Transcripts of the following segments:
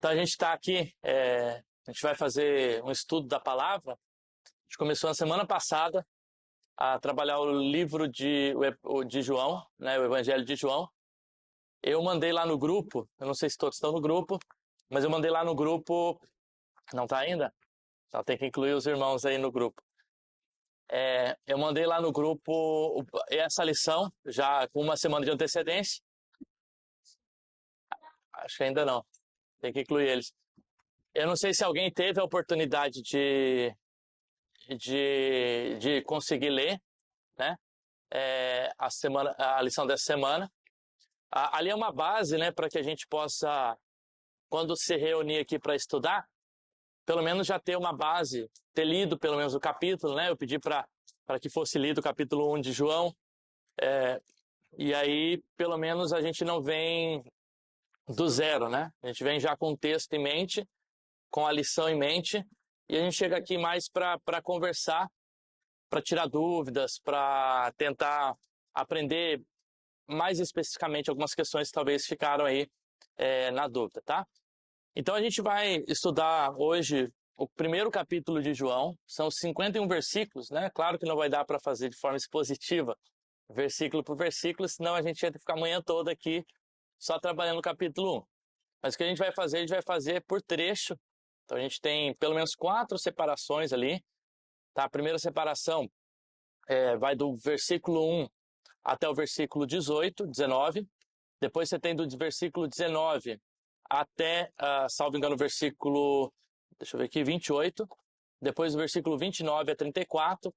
Então a gente está aqui, a gente vai fazer um estudo da palavra. A gente começou na semana passada a trabalhar o livro de João, né, o Evangelho de João. Eu mandei lá no grupo, eu não sei se todos estão no grupo, mas eu mandei lá no grupo, não está ainda? Então tem que incluir os irmãos aí no grupo. Eu mandei lá no grupo essa lição, já com uma semana de antecedência. Acho que ainda não, tem que incluir eles. Eu não sei se alguém teve a oportunidade de conseguir ler, né? A lição dessa semana. Ali é uma base, né, para que a gente possa, quando se reunir aqui para estudar, pelo menos já ter uma base, ter lido pelo menos o capítulo, né? Eu pedi para que fosse lido o capítulo 1 de João, e aí pelo menos a gente não vem do zero, né? A gente vem já com o texto em mente, com a lição em mente, e a gente chega aqui mais para conversar, para tirar dúvidas, para tentar aprender mais especificamente algumas questões que talvez ficaram aí na dúvida, tá? Então a gente vai estudar hoje o primeiro capítulo de João, são 51 versículos, né? Claro que não vai dar para fazer de forma expositiva, versículo por versículo, senão a gente ia ficar a manhã toda aqui só trabalhando o capítulo 1. Mas o que a gente vai fazer por trecho. Então a gente tem pelo menos 4 separações ali, tá? A primeira separação vai do versículo 1 até o versículo 18, 19. Depois você tem do versículo 19 até, salvo engano, o versículo, deixa eu ver aqui, 28. Depois do versículo 29 a 34,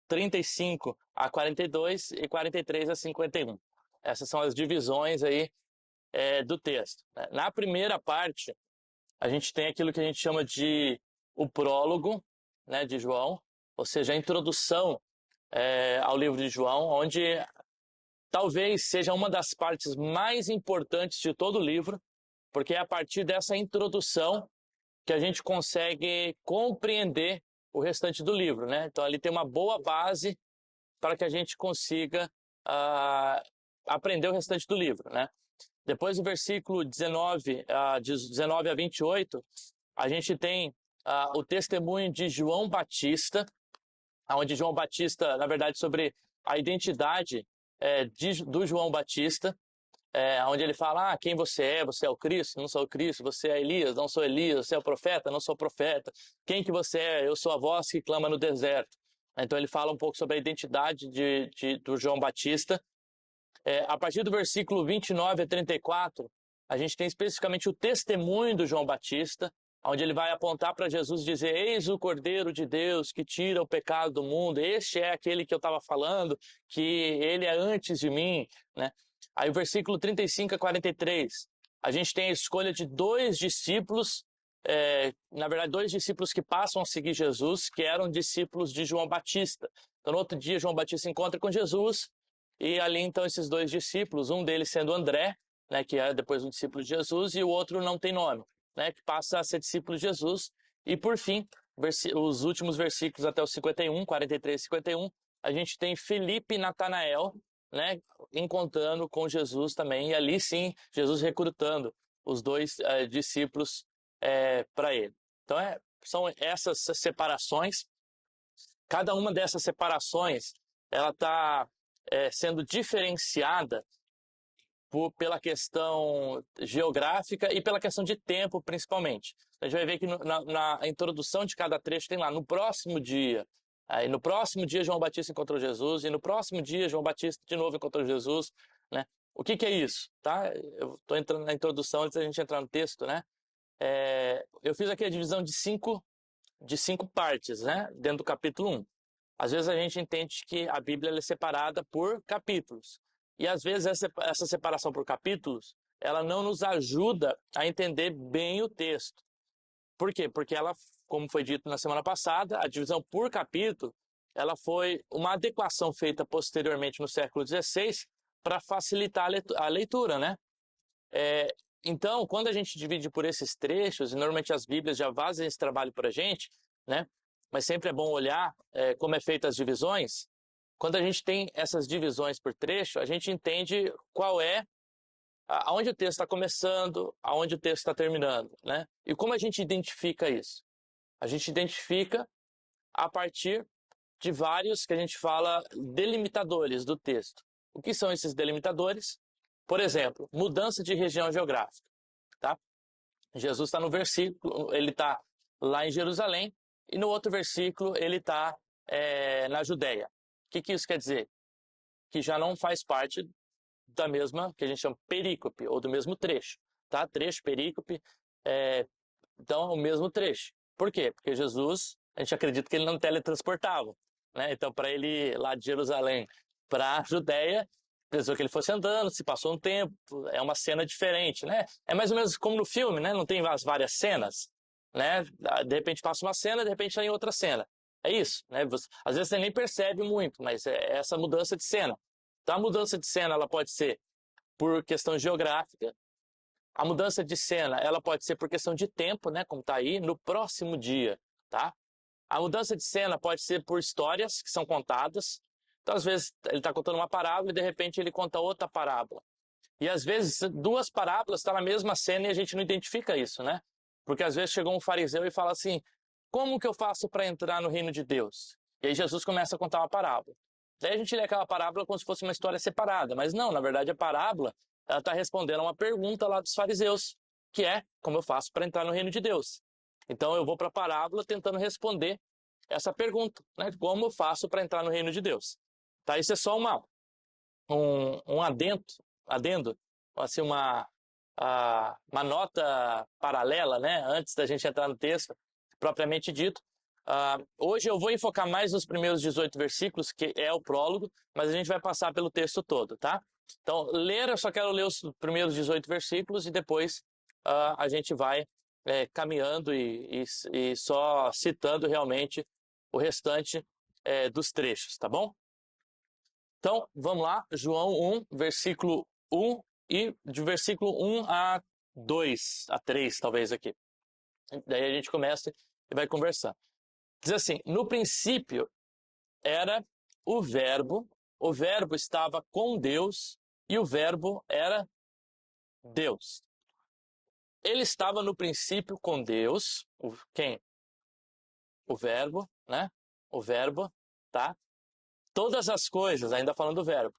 35 a 42 e 43 a 51. Essas são as divisões aí do texto. Na primeira parte, a gente tem aquilo que a gente chama de o prólogo, né, de João, ou seja, a introdução ao livro de João, onde talvez seja uma das partes mais importantes de todo o livro, porque é a partir dessa introdução que a gente consegue compreender o restante do livro, né? Então ali tem uma boa base para que a gente consiga aprender o restante do livro, né? Depois do versículo 19 a 28, a gente tem o testemunho de João Batista, onde João Batista, na verdade, sobre a identidade do João Batista, onde ele fala, quem você é o Cristo, não sou o Cristo, você é Elias, não sou Elias, você é o profeta, não sou o profeta, quem que você é? Eu sou a voz que clama no deserto. Então ele fala um pouco sobre a identidade do João Batista. A partir do versículo 29 a 34, a gente tem especificamente o testemunho do João Batista, onde ele vai apontar para Jesus e dizer, eis o Cordeiro de Deus que tira o pecado do mundo, este é aquele que eu estava falando, que ele é antes de mim, né? Aí o versículo 35 a 43, a gente tem a escolha de 2 discípulos, na verdade 2 discípulos que passam a seguir Jesus, que eram discípulos de João Batista. Então no outro dia João Batista encontra com Jesus, e ali então esses 2 discípulos, um deles sendo André, né, que é depois um discípulo de Jesus, e o outro não tem nome, né, que passa a ser discípulo de Jesus. E por fim, os últimos versículos até o 51, 43 e 51, a gente tem Felipe e Natanael, né, encontrando com Jesus também, e ali sim, Jesus recrutando os 2 discípulos para ele. Então são essas separações. Cada uma dessas separações, ela está sendo diferenciada pela questão geográfica e pela questão de tempo, principalmente. A gente vai ver que na introdução de cada trecho tem lá, no próximo dia. Aí no próximo dia João Batista encontrou Jesus, e no próximo dia João Batista de novo encontrou Jesus, né? O que é isso? Tá? Eu estou entrando na introdução antes da gente entrar no texto, né? Eu fiz aqui a divisão de 5 partes, né? Dentro do capítulo 1. Às vezes a gente entende que a Bíblia é separada por capítulos. E às vezes essa separação por capítulos, ela não nos ajuda a entender bem o texto. Por quê? Porque ela, como foi dito na semana passada, a divisão por capítulo, ela foi uma adequação feita posteriormente no século XVI para facilitar a leitura, né? Então, quando a gente divide por esses trechos, e normalmente as Bíblias já fazem esse trabalho para a gente, né? Mas sempre é bom olhar como é feita as divisões. Quando a gente tem essas divisões por trecho, a gente entende qual é aonde o texto está começando, aonde o texto está terminando, né? E como a gente identifica isso? A gente identifica a partir de vários que a gente fala delimitadores do texto. O que são esses delimitadores? Por exemplo, mudança de região geográfica, tá? Jesus está no versículo, ele está lá em Jerusalém, e no outro versículo ele está na Judéia. O que isso quer dizer? Que já não faz parte da mesma, que a gente chama perícope, ou do mesmo trecho, tá? Trecho, perícope, então o mesmo trecho. Por quê? Porque Jesus, a gente acredita que ele não teletransportava, né? Então, para ele ir lá de Jerusalém para a Judéia, precisou que ele fosse andando, se passou um tempo, é uma cena diferente, né? É mais ou menos como no filme, né? Não tem as várias cenas, né? De repente passa uma cena, de repente está em outra cena. É isso, né? Às vezes você nem percebe muito, mas é essa mudança de cena. Então, a mudança de cena ela pode ser por questão geográfica, a mudança de cena ela pode ser por questão de tempo, né? Como está aí, no próximo dia, tá? A mudança de cena pode ser por histórias que são contadas. Então, às vezes, ele está contando uma parábola e, de repente, ele conta outra parábola. E, às vezes, duas parábolas estão na mesma cena e a gente não identifica isso, né? Porque, às vezes, chegou um fariseu e fala assim, como que eu faço para entrar no reino de Deus? E aí Jesus começa a contar uma parábola. Daí a gente lê aquela parábola como se fosse uma história separada. Mas não, na verdade, a parábola ela está respondendo a uma pergunta lá dos fariseus, que é, como eu faço para entrar no reino de Deus? Então, eu vou para a parábola tentando responder essa pergunta, né? Como eu faço para entrar no reino de Deus? Tá? Isso é só um adendo, assim, uma nota paralela, né? Antes da gente entrar no texto, propriamente dito. Hoje eu vou enfocar mais nos primeiros 18 versículos, que é o prólogo, mas a gente vai passar pelo texto todo, tá? Então, eu só quero ler os primeiros 18 versículos e depois a gente vai caminhando e só citando realmente o restante dos trechos, tá bom? Então, vamos lá, João 1, versículo 1 e de versículo 1 a 2, a 3 talvez aqui. Daí a gente começa e vai conversar. Diz assim, no princípio era o Verbo estava com Deus e o Verbo era Deus. Ele estava no princípio com Deus, quem? O Verbo, né? O Verbo, tá? Todas as coisas, ainda falando do Verbo,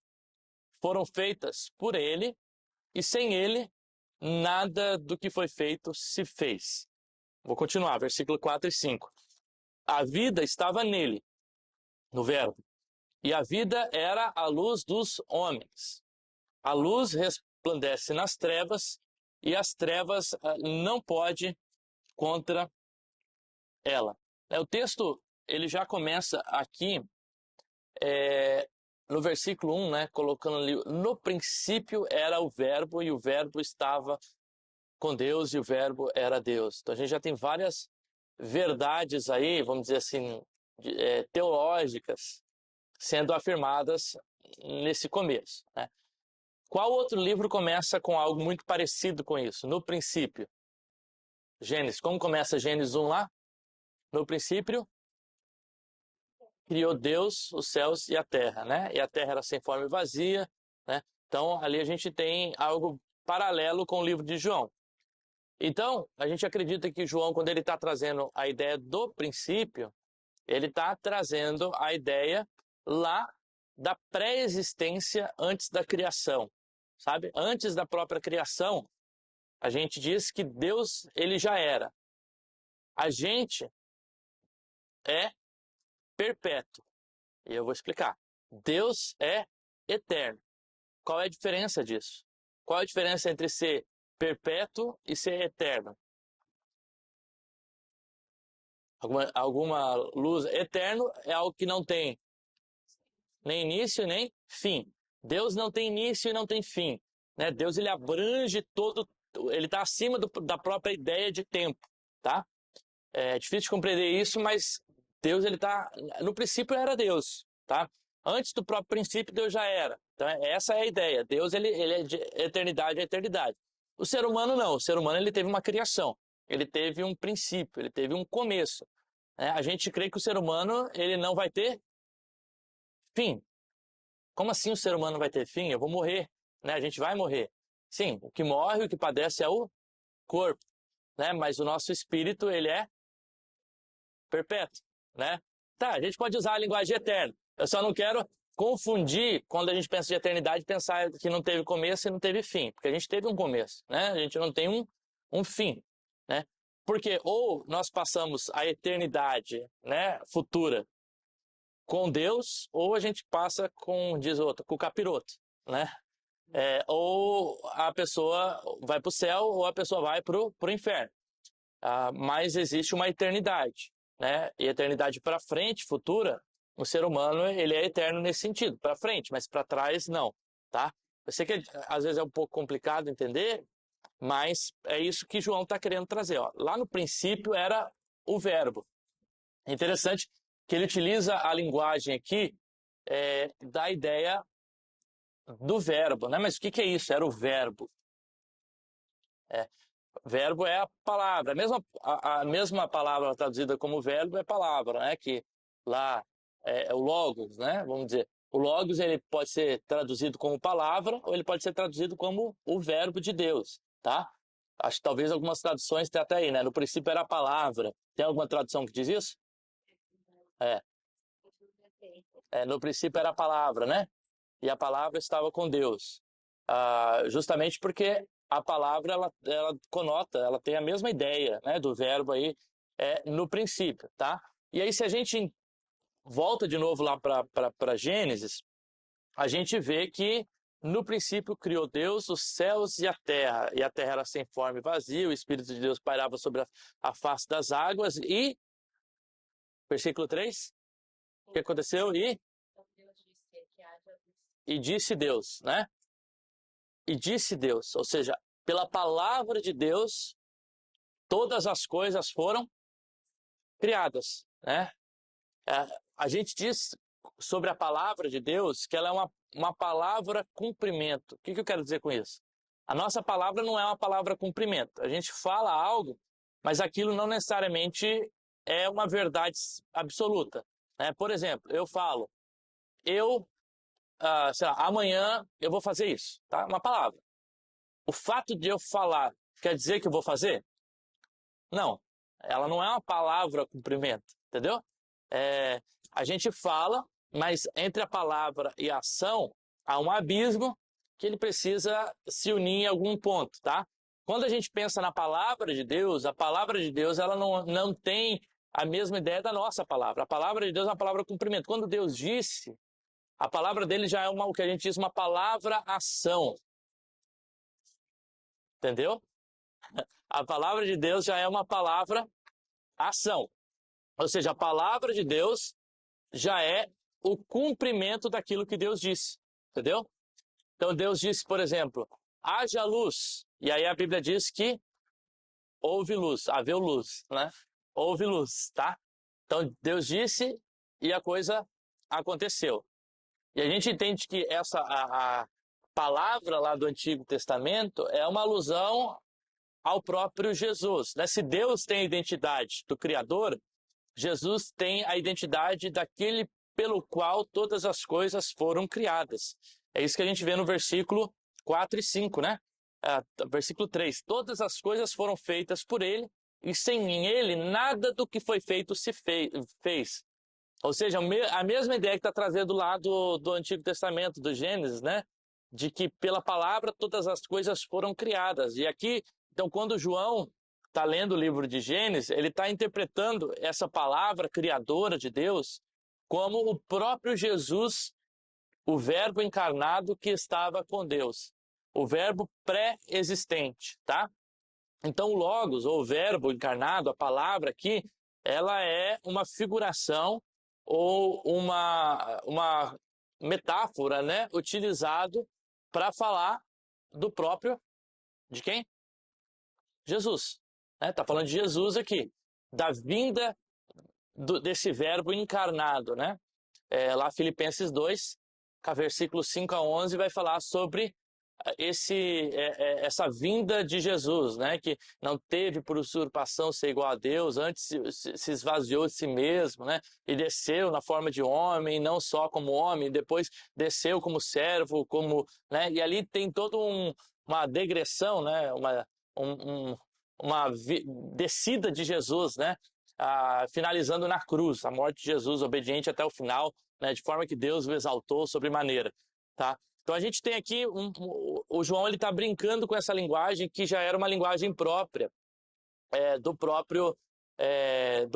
foram feitas por ele e sem ele nada do que foi feito se fez. Vou continuar, versículo 4 e 5. A vida estava nele, no Verbo, e a vida era a luz dos homens. A luz resplandece nas trevas e as trevas não pode contra ela. O texto ele já começa aqui no versículo 1, né, colocando ali, no princípio era o Verbo e o Verbo estava com Deus e o Verbo era Deus. Então a gente já tem várias verdades aí, vamos dizer assim, teológicas sendo afirmadas nesse começo, né? Qual outro livro começa com algo muito parecido com isso? No princípio. Gênesis. Como começa Gênesis 1 lá? No princípio, criou Deus os céus e a terra, né? E a terra era sem forma e vazia, né? Então, ali a gente tem algo paralelo com o livro de João. Então, a gente acredita que João, quando ele está trazendo a ideia do princípio, ele está trazendo a ideia lá da pré-existência antes da criação, sabe? Antes da própria criação, a gente diz que Deus, ele já era. A gente é perpétuo. E eu vou explicar. Deus é eterno. Qual é a diferença disso? Qual é a diferença entre ser perpétuo e ser eterno? Alguma luz? Eterno é algo que não tem nem início nem fim. Deus não tem início e não tem fim, né? Deus ele abrange todo, ele está acima da própria ideia de tempo, tá? É difícil de compreender isso, mas Deus ele está no princípio era Deus, tá? Antes do próprio princípio Deus já era. Então essa é a ideia. Deus ele é de eternidade a eternidade. O ser humano não. O ser humano ele teve uma criação. Ele teve um princípio. Ele teve um começo. A gente crê que o ser humano ele não vai ter fim. Como assim o ser humano vai ter fim? Eu vou morrer, né? A gente vai morrer. Sim, o que morre, o que padece é o corpo, né? Mas o nosso espírito, ele é perpétuo, né? Tá, a gente pode usar a linguagem eterna. Eu só não quero confundir, quando a gente pensa de eternidade, pensar que não teve começo e não teve fim. Porque a gente teve um começo, né? A gente não tem um fim, né? Porque ou nós passamos a eternidade, né, futura com Deus, ou a gente passa com, diz outro, com o capiroto, né? Ou a pessoa vai para o céu, ou a pessoa vai para o inferno. Mas existe uma eternidade, né? E eternidade para frente, futura, o ser humano ele é eterno nesse sentido, para frente, mas para trás não, tá? Eu sei que às vezes é um pouco complicado entender, mas é isso que João está querendo trazer. Ó. Lá no princípio era o verbo. É interessante que ele utiliza a linguagem aqui da ideia do verbo, né? Mas o que é isso? Era o verbo. Verbo é a palavra. A mesma palavra traduzida como verbo é palavra, né? Que lá é o logos, né? Vamos dizer. O logos ele pode ser traduzido como palavra ou ele pode ser traduzido como o verbo de Deus, tá? Acho que talvez algumas traduções tem até aí, né? No princípio era a palavra. Tem alguma tradução que diz isso? No princípio era a palavra, né? E a palavra estava com Deus. Justamente porque a palavra ela conota, ela tem a mesma ideia, né, do verbo aí no princípio, tá? E aí se a gente volta de novo lá para Gênesis, a gente vê que no princípio criou Deus os céus e a terra era sem forma e vazia, o Espírito de Deus pairava sobre a face das águas e, versículo 3, o que aconteceu? E disse Deus, né? E disse Deus, ou seja, pela palavra de Deus, todas as coisas foram criadas, né? A gente diz sobre a palavra de Deus que ela é uma palavra cumprimento. O que eu quero dizer com isso? A nossa palavra não é uma palavra cumprimento. A gente fala algo, mas aquilo não necessariamente é uma verdade absoluta, né? Por exemplo, eu falo, sei lá, amanhã eu vou fazer isso, tá? Uma palavra. O fato de eu falar quer dizer que eu vou fazer? Não. Ela não é uma palavra cumprimento, entendeu? A gente fala, mas entre a palavra e a ação há um abismo que ele precisa se unir em algum ponto, tá? Quando a gente pensa na palavra de Deus, a palavra de Deus ela não tem a mesma ideia da nossa palavra. A palavra de Deus é uma palavra cumprimento. Quando Deus disse, a palavra dele já é o que a gente diz uma palavra-ação. Entendeu? A palavra de Deus já é uma palavra-ação. Ou seja, a palavra de Deus já é o cumprimento daquilo que Deus disse. Entendeu? Então Deus disse, por exemplo, haja luz. E aí a Bíblia diz que houve luz, havia luz, né? Houve luz, tá? Então Deus disse e a coisa aconteceu. E a gente entende que a palavra lá do Antigo Testamento é uma alusão ao próprio Jesus, né? Se Deus tem a identidade do Criador, Jesus tem a identidade daquele pelo qual todas as coisas foram criadas. É isso que a gente vê no versículo 4 e 5, né? Versículo 3. Todas as coisas foram feitas por ele, e sem ele nada do que foi feito se fez. Ou seja, a mesma ideia que está trazendo lá do Antigo Testamento, do Gênesis, né? De que pela palavra todas as coisas foram criadas. E aqui, então, quando João está lendo o livro de Gênesis, ele está interpretando essa palavra criadora de Deus como o próprio Jesus, o verbo encarnado que estava com Deus. O verbo pré-existente, tá? Então, o Logos, ou o verbo encarnado, a palavra aqui, ela é uma figuração ou uma metáfora, né, utilizado para falar do próprio, de quem? Jesus. Tá falando de Jesus aqui, da vinda desse verbo encarnado, né? Lá Filipenses 2, versículos 5 a 11, vai falar sobre essa vinda de Jesus, né? Que não teve por usurpação ser igual a Deus, antes se esvaziou de si mesmo, né? E desceu na forma de homem, não só como homem, depois desceu como servo, né? E ali tem todo uma degressão, né? Uma descida de Jesus, né? Finalizando na cruz, a morte de Jesus, obediente até o final, né? De forma que Deus o exaltou sobremaneira, tá? Então a gente tem aqui o João, ele está brincando com essa linguagem que já era uma linguagem própria do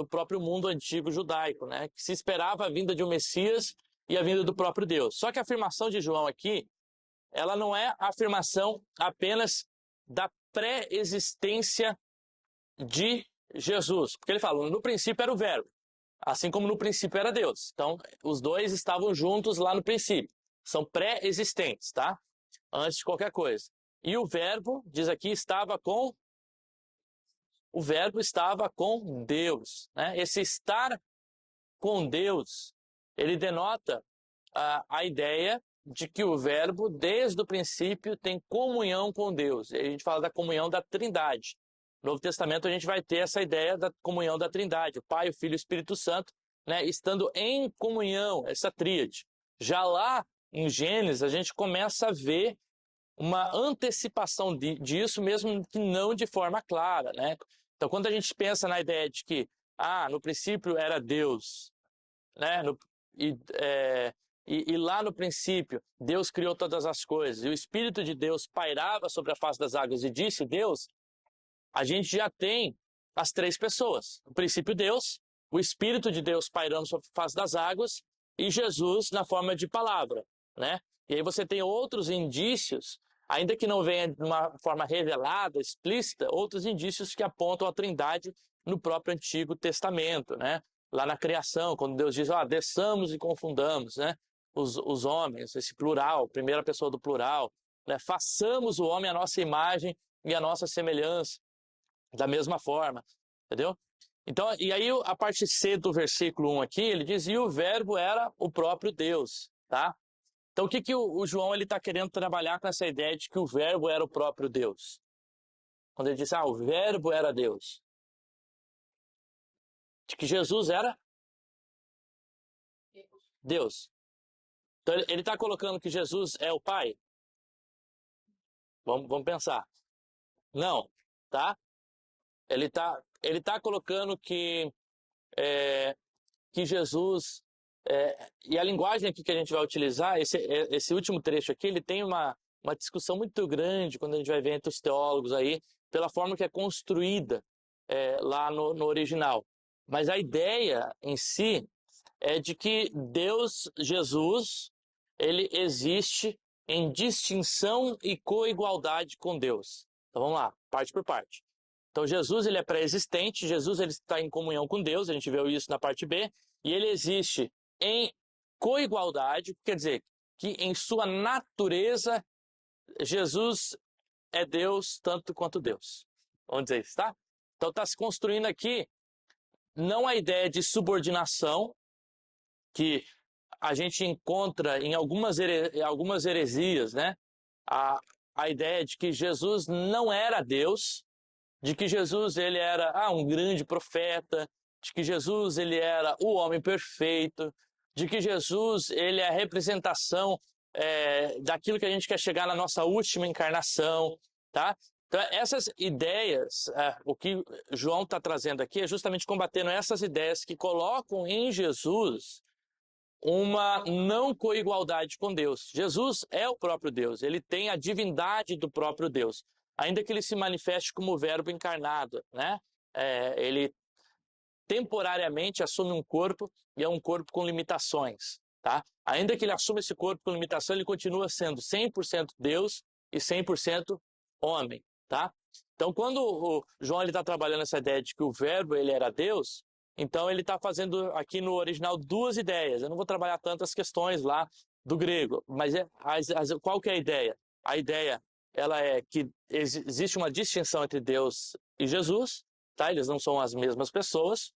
próprio mundo antigo judaico, né? Que se esperava a vinda de um Messias e a vinda do próprio Deus. Só que a afirmação de João aqui, ela não é a afirmação apenas da pré-existência de Jesus, porque ele fala, no princípio era o Verbo, assim como no princípio era Deus. Então, os dois estavam juntos lá no princípio. São pré-existentes, tá? Antes de qualquer coisa. E o Verbo, diz aqui, o Verbo estava com Deus, né? Esse estar com Deus, ele denota a ideia de que o Verbo, desde o princípio, tem comunhão com Deus. E a gente fala da comunhão da Trindade. No Novo Testamento a gente vai ter essa ideia da comunhão da Trindade, o Pai, o Filho e o Espírito Santo, né, estando em comunhão, essa tríade. Já lá em Gênesis a gente começa a ver uma antecipação disso, mesmo que não de forma clara, né? Então, quando a gente pensa na ideia de que, no princípio era Deus, né? E lá no princípio, Deus criou todas as coisas, e o Espírito de Deus pairava sobre a face das águas e disse Deus, a gente já tem as três pessoas. No princípio, Deus, o Espírito de Deus pairando sobre a face das águas, e Jesus na forma de palavra, né? E aí você tem outros indícios, ainda que não venha de uma forma revelada, explícita, outros indícios que apontam a Trindade no próprio Antigo Testamento, né? Lá na criação, quando Deus diz, desçamos e confundamos, né? Os homens, esse plural, primeira pessoa do plural, né? Façamos o homem à nossa imagem e à nossa semelhança, da mesma forma, entendeu? Então, e aí a parte C do versículo 1 aqui, ele diz, e o verbo era o próprio Deus, tá? Então, o que o João está querendo trabalhar com essa ideia de que o verbo era o próprio Deus? Quando ele diz, o verbo era Deus. De que Jesus era Deus. Então, ele está colocando que Jesus é o Pai? Vamos pensar. Não, tá? Ele tá colocando que Jesus... e a linguagem aqui que a gente vai utilizar, esse último trecho aqui, ele tem uma discussão muito grande quando a gente vai ver entre os teólogos aí, pela forma que é construída lá no original. Mas a ideia em si é de que Deus, Jesus, ele existe em distinção e coigualdade com Deus. Então vamos lá, parte por parte. Então Jesus, ele é pré-existente, Jesus, ele está em comunhão com Deus, a gente viu isso na parte B, e ele existe em coigualdade, quer dizer, que em sua natureza, Jesus é Deus tanto quanto Deus. Vamos dizer isso, tá? Então está se construindo aqui não a ideia de subordinação, que a gente encontra em algumas heresias, né? A ideia de que Jesus não era Deus, de que Jesus ele era um grande profeta, de que Jesus ele era o homem perfeito, de que Jesus ele é a representação daquilo que a gente quer chegar na nossa última encarnação, tá? Então essas ideias, o que João está trazendo aqui é justamente combatendo essas ideias que colocam em Jesus uma não coigualdade com Deus. Jesus é o próprio Deus, ele tem a divindade do próprio Deus, ainda que ele se manifeste como o verbo encarnado, né? Ele temporariamente assume um corpo e é um corpo com limitações, tá? Ainda que ele assuma esse corpo com limitação, ele continua sendo 100% Deus e 100% homem, tá? Então, quando o João está trabalhando essa ideia de que o verbo ele era Deus, então ele está fazendo aqui no original duas ideias. Eu não vou trabalhar tantas questões lá do grego, mas qual que é a ideia? A ideia ela é que existe uma distinção entre Deus e Jesus, tá? Eles não são as mesmas pessoas,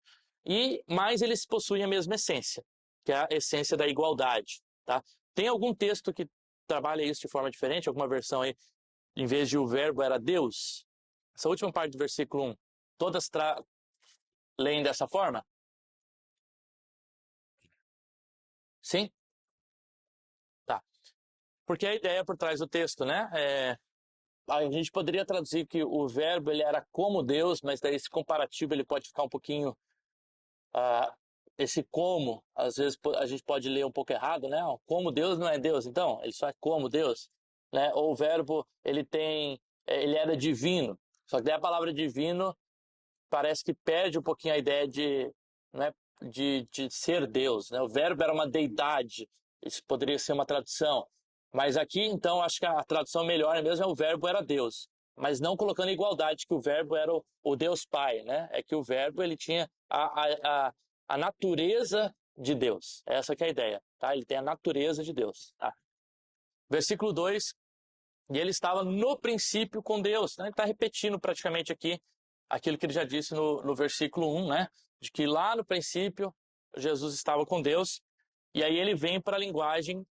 mas eles possuem a mesma essência, que é a essência da igualdade, tá? Tem algum texto que trabalha isso de forma diferente? Alguma versão aí, em vez de o verbo era Deus? Essa última parte do versículo 1, todas leem dessa forma? Sim? Tá. Porque a ideia por trás do texto, né? a gente poderia traduzir que o verbo ele era como Deus, mas daí esse comparativo ele pode ficar um pouquinho esse como, às vezes a gente pode ler um pouco errado, né? Como Deus não é Deus, então, ele só é como Deus, né? Ou o verbo, ele era divino. Só que daí a palavra divino parece que perde um pouquinho a ideia de, né, de ser Deus, né? O verbo era uma deidade, isso poderia ser uma tradução. Mas aqui, então, acho que a tradução melhor mesmo é o verbo era Deus, mas não colocando em igualdade que o verbo era o Deus Pai, né? É que o verbo ele tinha a natureza de Deus. Essa que é a ideia, tá? Ele tem a natureza de Deus, tá? Versículo 2, e ele estava no princípio com Deus, né? Ele está repetindo praticamente aqui aquilo que ele já disse no versículo 1, né? De que lá no princípio Jesus estava com Deus, e aí ele vem para a linguagem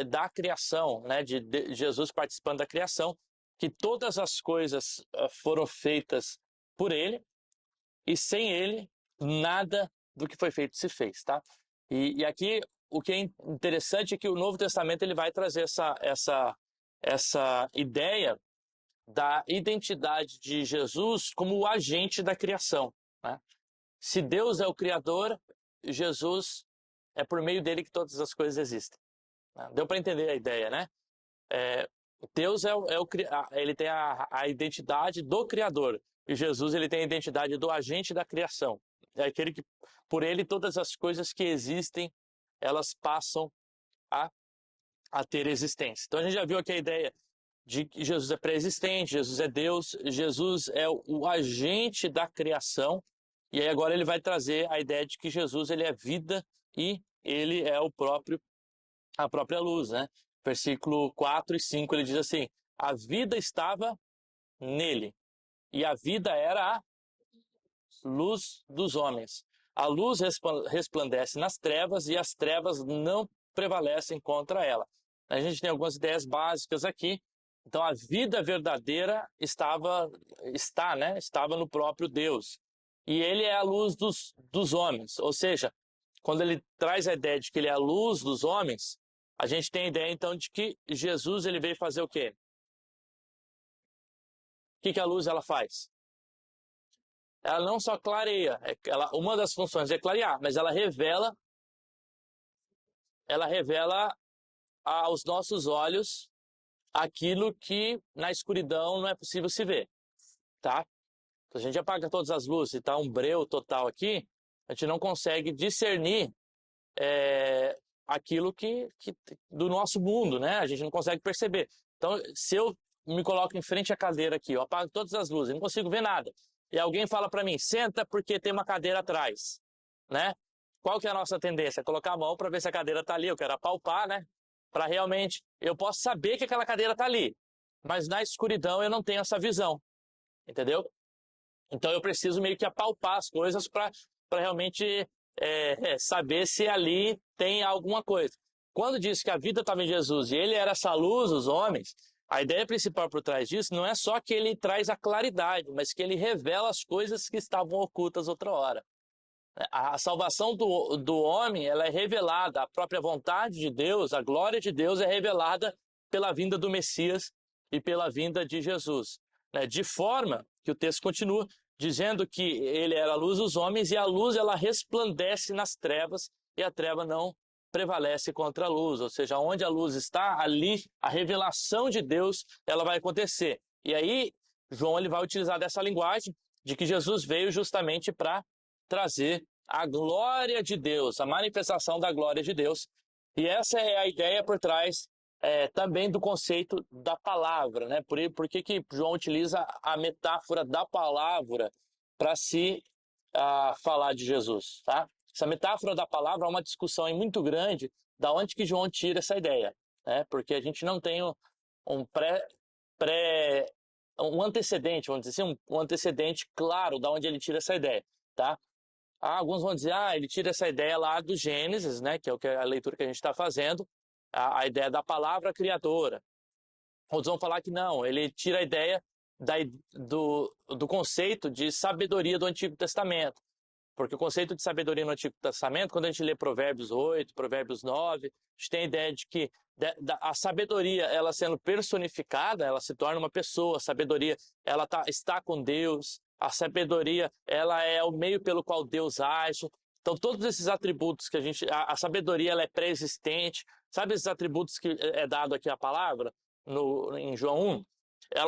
da criação, né? De Jesus participando da criação, que todas as coisas foram feitas por ele, e sem ele, nada do que foi feito se fez, tá? E aqui, o que é interessante é que o Novo Testamento ele vai trazer essa ideia da identidade de Jesus como o agente da criação, né? Se Deus é o Criador, Jesus é por meio dele que todas as coisas existem, né? Deu para entender a ideia, né? Deus ele tem a identidade do Criador, e Jesus ele tem a identidade do agente da criação. É aquele que, por ele, todas as coisas que existem, elas passam a ter existência. Então a gente já viu aqui a ideia de que Jesus é pré-existente, Jesus é Deus, Jesus é o agente da criação, e aí agora ele vai trazer a ideia de que Jesus ele é vida e ele é a própria luz, né? Versículo 4 e 5 ele diz assim: a vida estava nele, e a vida era a luz dos homens. A luz resplandece nas trevas e as trevas não prevalecem contra ela. A gente tem algumas ideias básicas aqui. Então a vida verdadeira estava no próprio Deus. E ele é a luz dos homens. Ou seja, quando ele traz a ideia de que ele é a luz dos homens, a gente tem a ideia então de que Jesus ele veio fazer o quê? O que a luz ela faz? Ela não só clareia, uma das funções é clarear, mas ela revela aos nossos olhos aquilo que na escuridão não é possível se ver, tá? Se a gente apaga todas as luzes e está um breu total aqui, a gente não consegue discernir aquilo que do nosso mundo, né? A gente não consegue perceber. Então, se eu me coloco em frente à cadeira aqui, eu apago todas as luzes, eu não consigo ver nada. E alguém fala para mim, senta porque tem uma cadeira atrás, né? Qual que é a nossa tendência? Colocar a mão para ver se a cadeira está ali. Eu quero apalpar, né? Para realmente, eu posso saber que aquela cadeira está ali, mas na escuridão eu não tenho essa visão, entendeu? Então eu preciso meio que apalpar as coisas para realmente saber se ali tem alguma coisa. Quando diz que a vida estava em Jesus e ele era essa luz dos homens, a ideia principal por trás disso não é só que ele traz a claridade, mas que ele revela as coisas que estavam ocultas outra hora. A salvação do homem ela é revelada, a própria vontade de Deus, a glória de Deus é revelada pela vinda do Messias e pela vinda de Jesus. De forma que o texto continua dizendo que ele era a luz dos homens e a luz ela resplandece nas trevas e a treva não prevalece contra a luz. Ou seja, onde a luz está, ali a revelação de Deus ela vai acontecer. E aí João ele vai utilizar dessa linguagem de que Jesus veio justamente para trazer a glória de Deus, a manifestação da glória de Deus. E essa é a ideia por trás também do conceito da palavra, né? Por que João utiliza a metáfora da palavra para se falar de Jesus, tá? Essa metáfora da palavra é uma discussão muito grande da onde que João tira essa ideia, né? Porque a gente não tem um antecedente, vamos dizer assim, um antecedente claro da onde ele tira essa ideia, tá? Alguns vão dizer, ele tira essa ideia lá do Gênesis, né? Que é a leitura que a gente está fazendo, a ideia da palavra criadora. Outros vão falar que não, ele tira a ideia do conceito de sabedoria do Antigo Testamento. Porque o conceito de sabedoria no Antigo Testamento, quando a gente lê Provérbios 8, Provérbios 9, a gente tem a ideia de que a sabedoria, ela sendo personificada, ela se torna uma pessoa. A sabedoria, ela está com Deus. A sabedoria, ela é o meio pelo qual Deus age. Então, todos esses atributos que a sabedoria, ela é pré-existente. Sabe esses atributos que é dado aqui a palavra em João 1?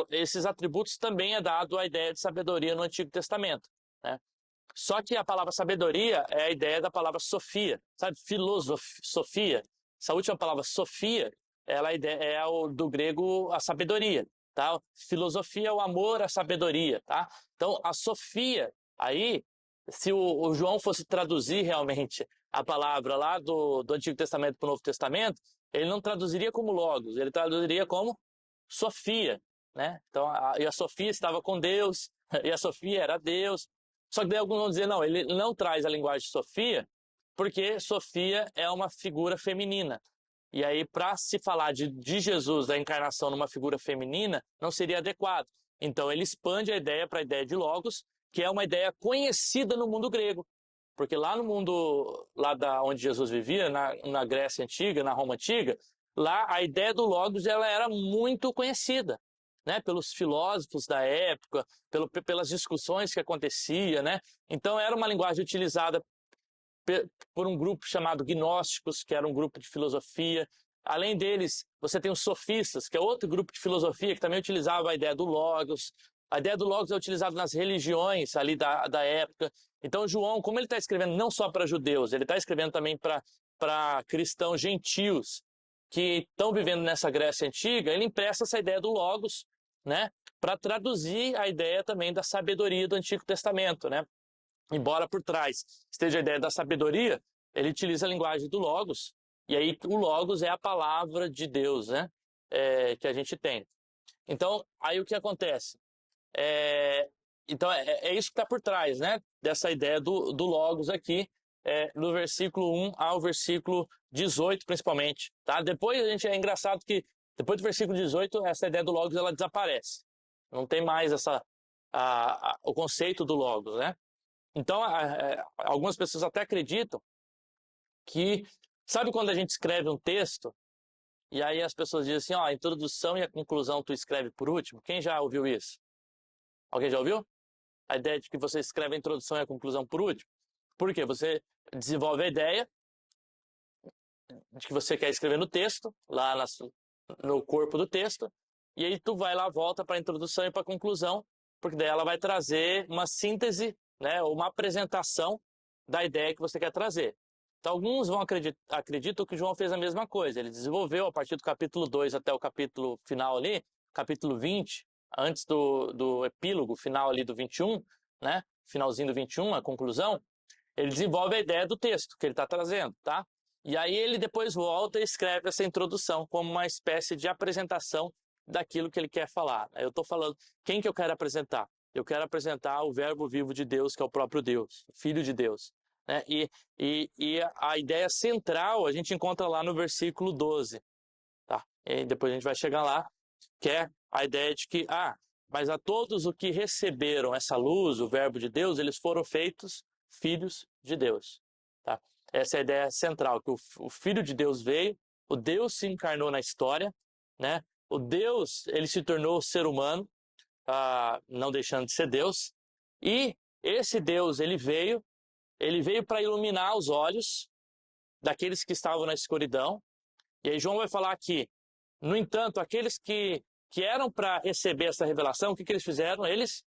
Esses atributos também é dado a ideia de sabedoria no Antigo Testamento, né? Só que a palavra sabedoria é a ideia da palavra sofia, sabe? Filosofia. Essa última palavra sofia, ela é do grego a sabedoria, tá? Filosofia é o amor à sabedoria, tá? Então, a sofia, aí, se o João fosse traduzir realmente a palavra lá do Antigo Testamento para o Novo Testamento, ele não traduziria como logos, ele traduziria como sofia, né? Então, e a sofia estava com Deus, e a sofia era Deus. Só que daí alguns vão dizer, não, ele não traz a linguagem sofia, porque sofia é uma figura feminina. E aí, para se falar de Jesus, da encarnação numa figura feminina, não seria adequado. Então, ele expande a ideia para a ideia de logos, que é uma ideia conhecida no mundo grego. Porque lá no mundo, onde Jesus vivia, na Grécia Antiga, na Roma Antiga, lá a ideia do logos ela era muito conhecida, né, pelos filósofos da época, pelas discussões que acontecia, né? Então era uma linguagem utilizada por um grupo chamado gnósticos, que era um grupo de filosofia. Além deles, você tem os sofistas, que é outro grupo de filosofia que também utilizava a ideia do logos. A ideia do logos é utilizada nas religiões ali da época. Então João, como ele está escrevendo não só para judeus, ele está escrevendo também para cristãos gentios que estão vivendo nessa Grécia Antiga, ele empresta essa ideia do logos, né, para traduzir a ideia também da sabedoria do Antigo Testamento, né? Embora por trás esteja a ideia da sabedoria, ele utiliza a linguagem do logos, e aí o logos é a palavra de Deus, né, que a gente tem. Então, aí o que acontece? Então, é isso que está por trás, né, dessa ideia do logos aqui, no versículo 1 ao versículo 18, principalmente. Tá? Depois, é engraçado que depois do versículo 18, essa ideia do logos ela desaparece. Não tem mais o conceito do logos, né? Então, algumas pessoas até acreditam que, sabe quando a gente escreve um texto, e aí as pessoas dizem assim, ó, a introdução e a conclusão tu escreve por último? Quem já ouviu isso? Alguém já ouviu? A ideia de que você escreve a introdução e a conclusão por último? Por quê? Você desenvolve a ideia de que você quer escrever no texto, lá no corpo do texto, e aí tu vai lá, volta para a introdução e para a conclusão, porque daí ela vai trazer uma síntese, né, uma apresentação da ideia que você quer trazer. Então alguns acreditam que João fez a mesma coisa, ele desenvolveu a partir do capítulo 2 até o capítulo final ali, capítulo 20, antes do epílogo final ali do 21, né, finalzinho do 21, a conclusão, ele desenvolve a ideia do texto que ele está trazendo, tá? E aí ele depois volta e escreve essa introdução como uma espécie de apresentação daquilo que ele quer falar. Eu estou falando, quem que eu quero apresentar? Eu quero apresentar o verbo vivo de Deus, que é o próprio Deus, o Filho de Deus. Né? E a ideia central a gente encontra lá no versículo 12. Tá? E depois a gente vai chegar lá, que é a ideia de que, mas a todos os que receberam essa luz, o verbo de Deus, eles foram feitos filhos de Deus. Tá? Essa é a ideia central, que o Filho de Deus veio, o Deus se encarnou na história, né? O Deus, ele se tornou ser humano, não deixando de ser Deus, e esse Deus, ele veio para iluminar os olhos daqueles que estavam na escuridão, e aí João vai falar aqui, no entanto, aqueles que eram para receber essa revelação, o que eles fizeram? Eles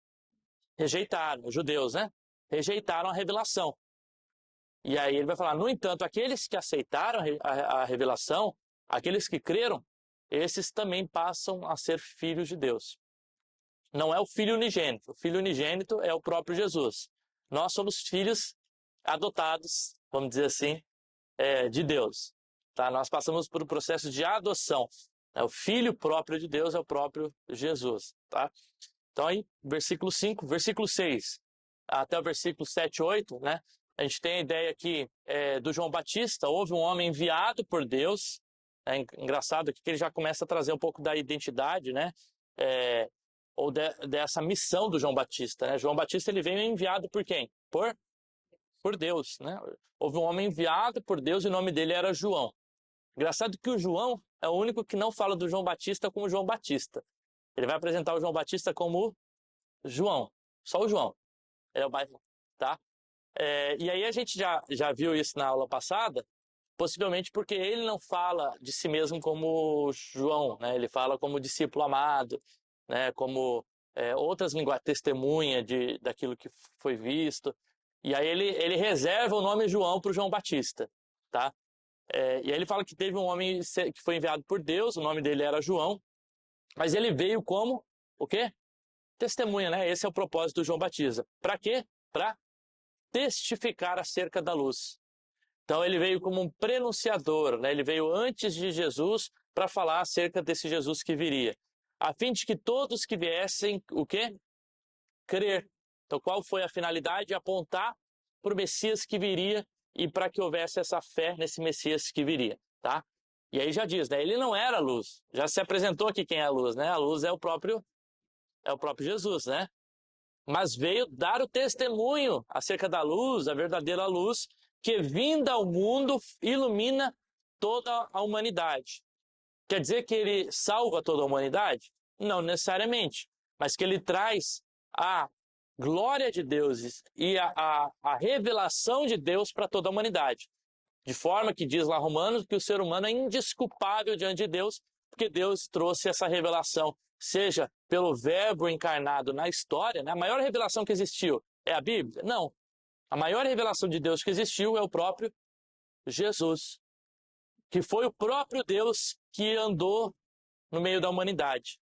rejeitaram, os judeus, né? Rejeitaram a revelação. E aí ele vai falar, no entanto, aqueles que aceitaram a revelação, aqueles que creram, esses também passam a ser filhos de Deus. Não é o filho unigênito. O filho unigênito é o próprio Jesus. Nós somos filhos adotados, vamos dizer assim, de Deus. Tá? Nós passamos por um processo de adoção. O filho próprio de Deus é o próprio Jesus. Tá? Então aí, versículo 5, versículo 6, até o versículo 7, 8, né? A gente tem a ideia aqui do João Batista, houve um homem enviado por Deus. É engraçado aqui que ele já começa a trazer um pouco da identidade, né? Dessa missão do João Batista. Né? João Batista ele veio enviado por quem? Por por Deus, né? Houve um homem enviado por Deus e o nome dele era João. Engraçado que o João é o único que não fala do João Batista como João Batista. Ele vai apresentar o João Batista como João, só o João. Ele é o mais, tá? E aí a gente já viu isso na aula passada, possivelmente porque ele não fala de si mesmo como João, né? Ele fala como discípulo amado, né? Como outras linguagens, testemunha daquilo que foi visto. E aí ele reserva o nome João para o João Batista, tá? E aí ele fala que teve um homem que foi enviado por Deus, o nome dele era João, mas ele veio como o quê? Testemunha, né? Esse é o propósito do João Batista. Para quê? Para testificar acerca da luz. Então ele veio como um prenunciador, né? Ele veio antes de Jesus para falar acerca desse Jesus que viria, a fim de que todos que viessem, o quê? Crer. Então qual foi a finalidade? Apontar para o Messias que viria e para que houvesse essa fé nesse Messias que viria, tá? E aí já diz, né? Ele não era a luz. Já se apresentou aqui quem é a luz, né? A luz é o próprio Jesus, né? Mas veio dar o testemunho acerca da luz, a verdadeira luz, que vinda ao mundo ilumina toda a humanidade. Quer dizer que ele salva toda a humanidade? Não necessariamente, mas que ele traz a glória de Deus e a revelação de Deus para toda a humanidade. De forma que diz lá Romanos que o ser humano é indesculpável diante de Deus, porque Deus trouxe essa revelação, seja pelo verbo encarnado na história, né? A maior revelação que existiu é a Bíblia? Não. A maior revelação de Deus que existiu é o próprio Jesus, que foi o próprio Deus que andou no meio da humanidade.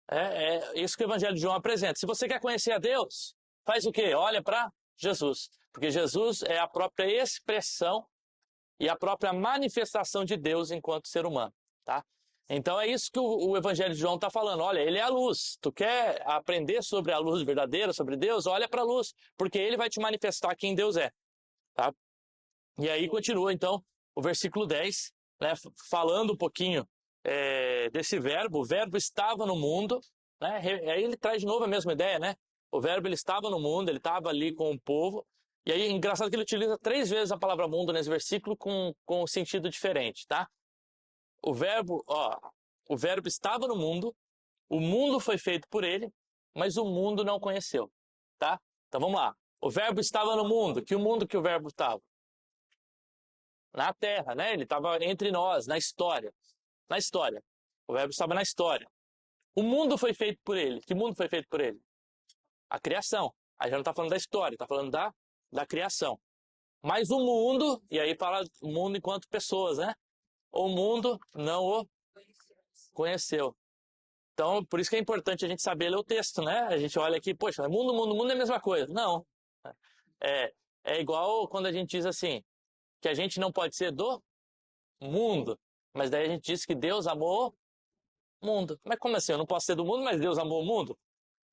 É isso que o Evangelho de João apresenta. Se você quer conhecer a Deus, faz o quê? Olha para Jesus, porque Jesus é a própria expressão e a própria manifestação de Deus enquanto ser humano, tá? Então é isso que o Evangelho de João está falando. Olha, ele é a luz. Tu quer aprender sobre a luz verdadeira, sobre Deus? Olha para a luz, porque ele vai te manifestar quem Deus é, tá? E aí continua, então, o versículo 10, né, falando um pouquinho desse verbo. O verbo estava no mundo, né? Aí ele traz de novo a mesma ideia, né? O verbo ele estava no mundo, ele estava ali com o povo. E aí, engraçado que ele utiliza 3 vezes a palavra mundo nesse versículo com um sentido diferente, tá? O verbo estava no mundo, o mundo foi feito por ele, mas o mundo não conheceu, tá? Então vamos lá. O verbo estava no mundo. Que o mundo que o verbo estava? Na terra, né? Ele estava entre nós, na história. Na história. O verbo estava na história. O mundo foi feito por ele. Que mundo foi feito por ele? A criação. Aí já não está falando da história, está falando da criação. Mas o mundo, e aí fala o mundo enquanto pessoas, né? O mundo não o conheceu. Então, por isso que é importante a gente saber ler o texto, né? A gente olha aqui, poxa, mundo é a mesma coisa. Não. É igual quando a gente diz assim, que a gente não pode ser do mundo, mas daí a gente diz que Deus amou o mundo. Mas como assim? Eu não posso ser do mundo, mas Deus amou o mundo?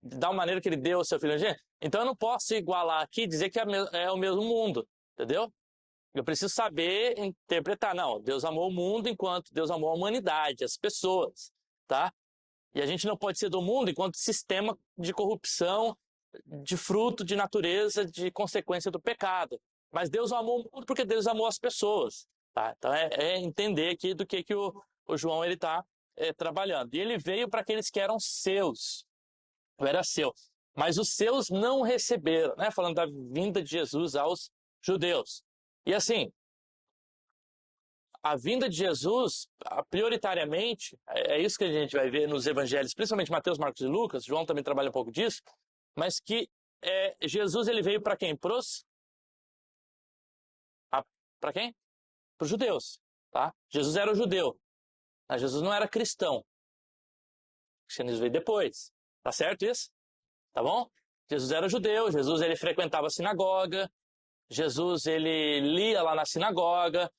Da maneira que ele deu o seu filho gente. Então eu não posso igualar aqui e dizer que é o mesmo mundo, entendeu? Eu preciso saber interpretar. Não, Deus amou o mundo enquanto Deus amou a humanidade, as pessoas, tá? E a gente não pode ser do mundo enquanto sistema de corrupção, de fruto de natureza, de consequência do pecado. Mas Deus amou o mundo porque Deus amou as pessoas, tá? Então é entender aqui do que o João ele está trabalhando. E ele veio para aqueles que eram seus. Era seu. Mas os seus não receberam, né? Falando da vinda de Jesus aos judeus. E assim, a vinda de Jesus, prioritariamente, é isso que a gente vai ver nos evangelhos, principalmente Mateus, Marcos e Lucas, João também trabalha um pouco disso, mas que Jesus ele veio para quem? Para quem? Para os judeus, tá? Jesus era o judeu, mas Jesus não era cristão. O cristianismo veio depois, tá certo isso? Tá bom? Jesus era judeu, Jesus ele frequentava a sinagoga, Jesus ele lia lá na sinagoga,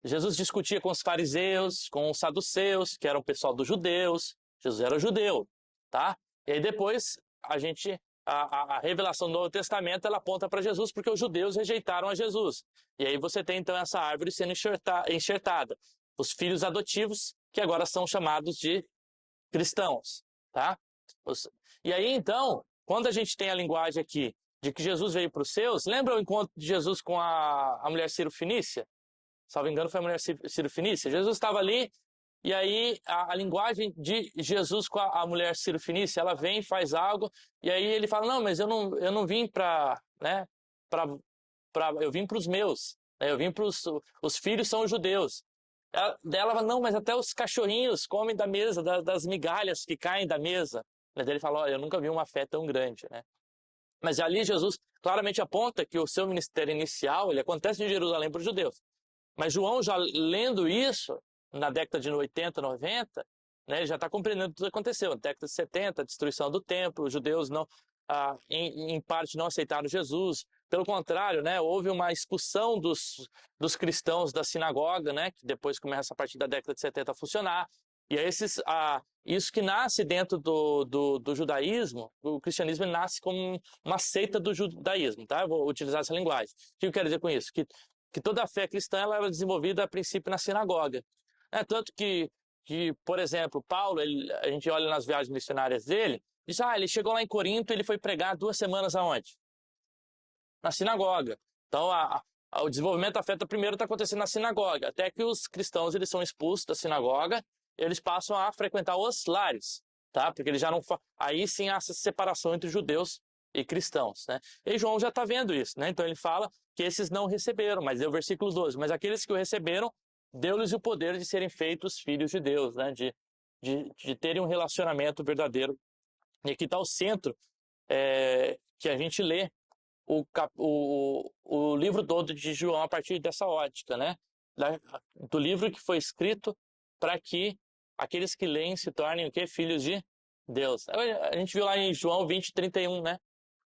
Jesus discutia com os fariseus, com os saduceus, que eram o pessoal dos judeus. Jesus era judeu, tá? E aí depois a revelação do Novo Testamento ela aponta para Jesus porque os judeus rejeitaram a Jesus. E aí você tem então essa árvore sendo enxertada. Os filhos adotivos que agora são chamados de cristãos, tá? E aí então, quando a gente tem a linguagem aqui de que Jesus veio para os seus. Lembra o encontro de Jesus com a mulher Ciro-Fenícia? Salvo engano, foi a mulher Ciro-Fenícia. Jesus estava ali, e aí a linguagem de Jesus com a mulher Ciro-Fenícia, ela vem, faz algo, e aí ele fala, não, mas eu não vim para, né, eu vim para os meus, né, eu vim para os filhos são os judeus. Ela fala, não, mas até os cachorrinhos comem da mesa, das migalhas que caem da mesa. Mas ele fala, olha, eu nunca vi uma fé tão grande, né? Mas ali Jesus claramente aponta que o seu ministério inicial, ele acontece em Jerusalém para os judeus. Mas João, já lendo isso, na década de 80, 90, né, ele já está compreendendo tudo que aconteceu. Na década de 70, a destruição do templo, os judeus não, em parte não aceitaram Jesus. Pelo contrário, né, houve uma expulsão dos cristãos da sinagoga, né, que depois começa a partir da década de 70 a funcionar. E é isso que nasce dentro do judaísmo, o cristianismo nasce como uma seita do judaísmo, tá? Eu vou utilizar essa linguagem. O que eu quero dizer com isso? Que toda a fé cristã ela era desenvolvida a princípio na sinagoga. Tanto que, por exemplo, Paulo, a gente olha nas viagens missionárias dele, diz, ele chegou lá em Corinto e ele foi pregar 2 semanas aonde? Na sinagoga. Então, o desenvolvimento da fé primeiro está acontecendo na sinagoga, até que os cristãos eles são expulsos da sinagoga, eles passam a frequentar os lares, tá? Porque eles já não... Aí sim há essa separação entre judeus e cristãos, né? E João já está vendo isso, né? Então ele fala que esses não receberam, mas é o versículo 12, mas aqueles que o receberam, deu-lhes o poder de serem feitos filhos de Deus, né? De terem um relacionamento verdadeiro. E aqui está o centro que a gente lê o livro todo de João a partir dessa ótica, né? Do livro que foi escrito para que aqueles que leem se tornem o quê? Filhos de Deus. A gente viu lá em João 20, 31, né?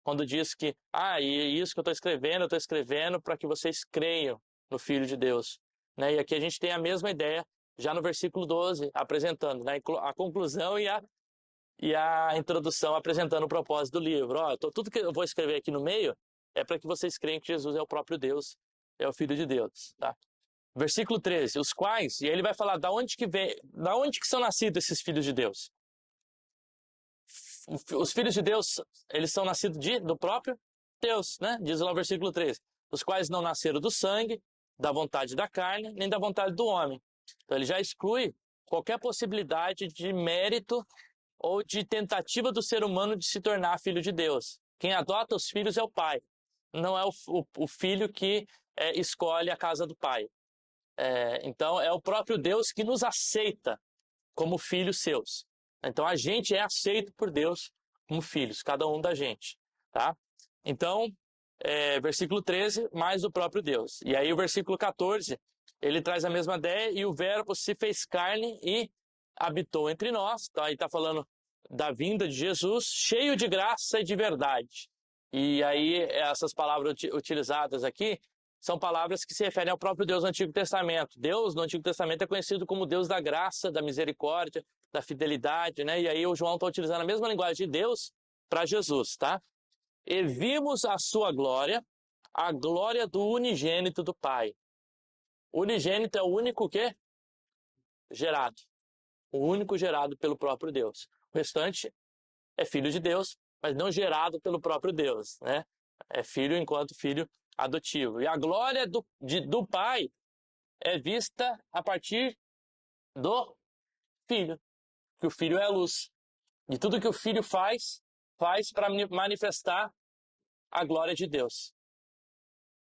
Quando diz que, e isso que eu estou escrevendo para que vocês creiam no Filho de Deus. Né? E aqui a gente tem a mesma ideia, já no versículo 12, apresentando, né? A conclusão e a introdução, apresentando o propósito do livro. Tudo que eu vou escrever aqui no meio é para que vocês creiam que Jesus é o próprio Deus, é o Filho de Deus. Tá? Versículo 13, os quais, e aí ele vai falar da onde que são nascidos esses filhos de Deus. Os filhos de Deus, eles são nascidos do próprio Deus, né? Diz lá o versículo 13, os quais não nasceram do sangue, da vontade da carne, nem da vontade do homem. Então ele já exclui qualquer possibilidade de mérito ou de tentativa do ser humano de se tornar filho de Deus. Quem adota os filhos é o pai, não é o filho que escolhe a casa do pai. Então é o próprio Deus que nos aceita como filhos seus. Então a gente é aceito por Deus como filhos, cada um da gente. Tá? Então, versículo 13, mais o próprio Deus. E aí o versículo 14, ele traz a mesma ideia, e o verbo se fez carne e habitou entre nós. Então aí está falando da vinda de Jesus, cheio de graça e de verdade. E aí essas palavras utilizadas aqui são palavras que se referem ao próprio Deus do Antigo Testamento. Deus no Antigo Testamento é conhecido como Deus da graça, da misericórdia, da fidelidade, né? E aí o João está utilizando a mesma linguagem de Deus para Jesus, tá? E vimos a sua glória, a glória do unigênito do Pai. O unigênito é o único que? Gerado. O único gerado pelo próprio Deus. O restante é filho de Deus, mas não gerado pelo próprio Deus, né? É filho enquanto filho adotivo. E a glória do Pai é vista a partir do Filho, que o Filho é a luz. E tudo que o Filho faz para manifestar a glória de Deus.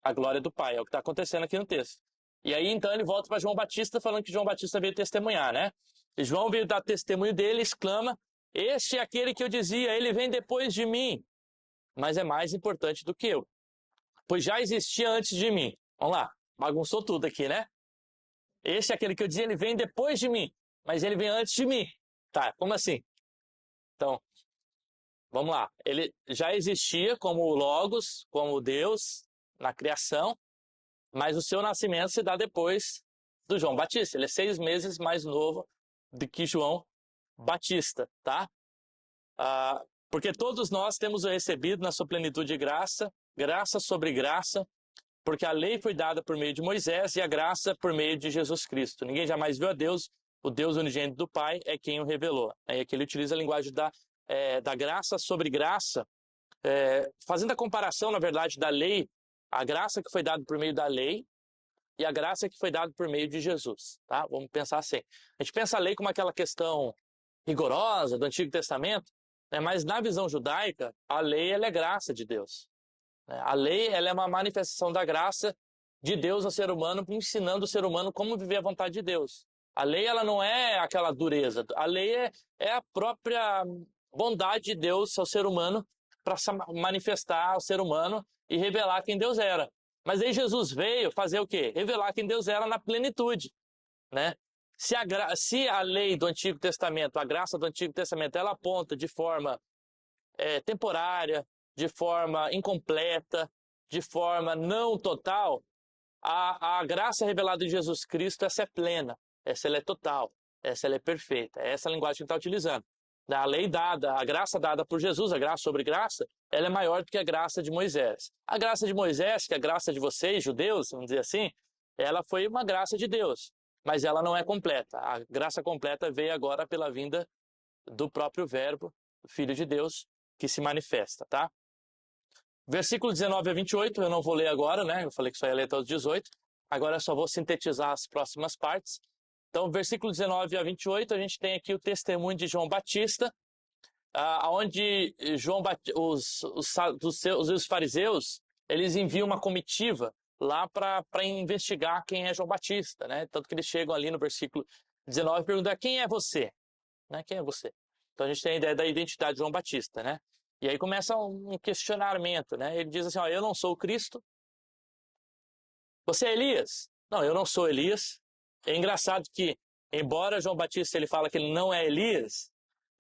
A glória do Pai, é o que está acontecendo aqui no texto. E aí então ele volta para João Batista, falando que João Batista veio testemunhar, né? E João veio dar testemunho dele, exclama, este é aquele que eu dizia, ele vem depois de mim, mas é mais importante do que eu, pois já existia antes de mim. Vamos lá, bagunçou tudo aqui, né? Este é aquele que eu dizia, ele vem depois de mim, mas ele vem antes de mim. Tá, como assim? Então, vamos lá. Ele já existia como Logos, como Deus, na criação, mas o seu nascimento se dá depois do João Batista. Ele é 6 meses mais novo do que João Batista, tá? Porque todos nós temos recebido na sua plenitude de graça, graça sobre graça, porque a lei foi dada por meio de Moisés e a graça por meio de Jesus Cristo. Ninguém jamais viu a Deus, o Deus unigênito do Pai é quem o revelou. E aqui ele utiliza a linguagem da graça sobre graça, fazendo a comparação, na verdade, da lei, a graça que foi dada por meio da lei e a graça que foi dada por meio de Jesus, tá? Vamos pensar assim. A gente pensa a lei como aquela questão rigorosa do Antigo Testamento, né? Mas na visão judaica, a lei ela é graça de Deus, né? A lei ela é uma manifestação da graça de Deus ao ser humano, ensinando o ser humano como viver a vontade de Deus. A lei ela não é aquela dureza, a lei é a própria bondade de Deus ao ser humano para manifestar ao ser humano e revelar quem Deus era. Mas aí Jesus veio fazer o quê? Revelar quem Deus era na plenitude, né? Se a lei do Antigo Testamento, a graça do Antigo Testamento, ela aponta de forma temporária, de forma incompleta, de forma não total, a graça revelada em Jesus Cristo, essa é plena, essa ela é total, essa ela é perfeita, essa é a linguagem que ele está utilizando. A lei dada, a graça dada por Jesus, a graça sobre graça, ela é maior do que a graça de Moisés. A graça de Moisés, que é a graça de vocês, judeus, vamos dizer assim, ela foi uma graça de Deus, mas ela não é completa. A graça completa veio agora pela vinda do próprio Verbo, Filho de Deus, que se manifesta, tá? Versículo 19 a 28, eu não vou ler agora, né? Eu falei que só ia ler até os 18. Agora eu só vou sintetizar as próximas partes. Então, versículo 19 a 28, a gente tem aqui o testemunho de João Batista, onde os fariseus, eles enviam uma comitiva lá para investigar quem é João Batista, né? Tanto que eles chegam ali no versículo 19 e perguntam: quem é você? Né? Quem é você? Então a gente tem a ideia da identidade de João Batista, né? E aí começa um questionamento, né? Ele diz assim: ó, eu não sou o Cristo. Você é Elias? Não, eu não sou Elias. É engraçado que, embora João Batista ele fala que ele não é Elias,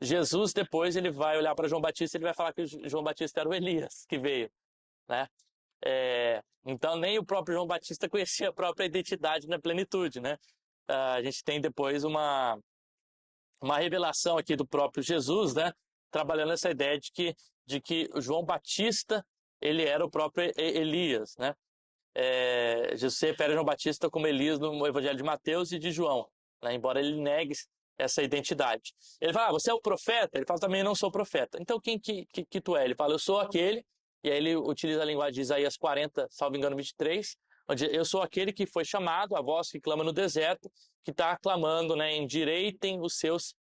Jesus depois ele vai olhar para João Batista e ele vai falar que João Batista era o Elias que veio, né? Então nem o próprio João Batista conhecia a própria identidade na plenitude, né? A gente tem depois uma revelação aqui do próprio Jesus, né? Trabalhando essa ideia de que João Batista ele era o próprio Elias, né? Jesus se refere a João Batista como Elias no Evangelho de Mateus e de João, né? Embora ele negue essa identidade. Ele fala: você é o profeta? Ele fala: também não sou profeta. Então quem que tu é? Ele fala: eu sou aquele, e aí ele utiliza a linguagem de Isaías 40, salvo engano 23, onde eu sou aquele que foi chamado, a voz que clama no deserto, que está clamando, né, endireitem os seus